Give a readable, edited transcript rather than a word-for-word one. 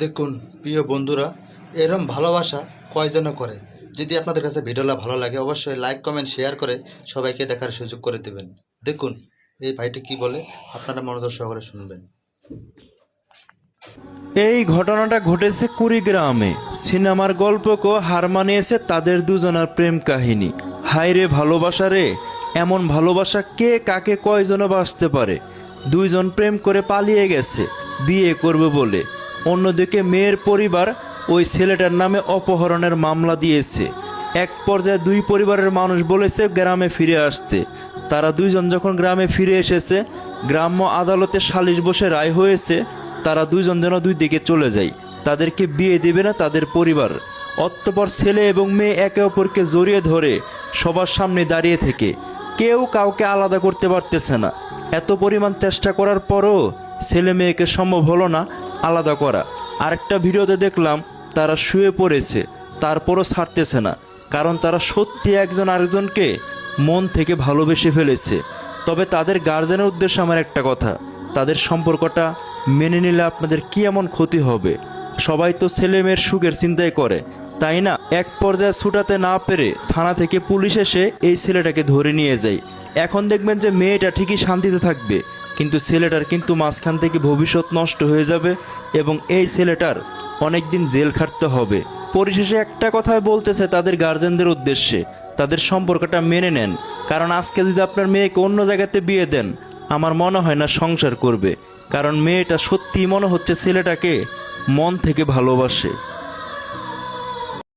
দেখুন প্রিয় বন্ধুরা, এরম ভালোবাসা কয়জন করে। যদি আপনাদের কাছে ভিডিওটা ভালো লাগে অবশ্যই লাইক কমেন্ট শেয়ার করে সবাইকে দেখার সুযোগ করে দেবেন। দেখুন এই ভাইটি কি বলে, আপনারা মনোযোগ সহকারে শুনবেন। এই ঘটনাটা ঘটেছে কুড়িগ্রামে। সিনেমার গল্পকে হার মানিয়েছে তাদের দুজনের প্রেম কাহিনী। হায়রে ভালোবাসা রে, এমন ভালোবাসা কে কাকে কয়জনে বাসতে পারে। দুইজন প্রেম করে পালিয়ে গেছে বিয়ে করবে বলে। অন্যদিকে মেয়ের পরিবার ওই ছেলেটার নামে অপহরণের মামলা দিয়েছে। এক পর্যায়ে দুই পরিবারের মানুষ বলেছে গ্রামে ফিরে আসতে। তারা দুইজন যখন গ্রামে ফিরে এসেছে, গ্রাম্য আদালতে সালিশ বসে রায় হয়েছে তারা দুইজন যেন দুই দিকে চলে যায়, তাদেরকে বিয়ে দেবে না তাদের পরিবার। অতঃপর ছেলে এবং মেয়ে একে অপরকে জড়িয়ে ধরে সবার সামনে দাঁড়িয়ে থেকে কেউ কাউকে আলাদা করতে পারতেছে না। এত পরিমাণ চেষ্টা করার পরও ছেলে মেয়েকে সম্ভব হলো না আলাদা করা। আরেকটা ভিডিওতে দেখলাম তারা শুয়ে পড়েছে, তারপরও ছাড়তেছে না, কারণ তারা সত্যি একজন আরেকজনকে মন থেকে ভালোবেসে ফেলেছে। তবে তাদের গার্জেনের উদ্দেশ্যে আমার একটা কথা, তাদের সম্পর্কটা মেনে নিলে আপনাদের কি এমন ক্ষতি হবে? সবাই তো ছেলে মেয়ের সুখের চিন্তাই করে, তাই না? এক পর্যায়ে ছুটাতে না পেরে থানা থেকে পুলিশ এসে এই ছেলেটাকে ধরে নিয়ে যায়। এখন দেখবেন যে মেয়েটা ঠিকই শান্তিতে থাকবে, কিন্তু ছেলেটার কিন্তু মাঝখান থেকে ভবিষ্যৎ নষ্ট হয়ে যাবে এবং এই ছেলেটার অনেক দিন জেল খাটতে হবে। পরিশেষে একটা কথাই বলতেছে তাদের গার্জেনদের উদ্দেশ্যে, তাদের সম্পর্কটা মেনে নেন। কারণ আজকে যদি আপনার মেয়েকে অন্য জায়গাতে বিয়ে দেন, আমার মনে হয় না সংসার করবে। কারণ মেয়েটা সত্যিই মনে হচ্ছে ছেলেটাকে মন থেকে ভালোবাসে।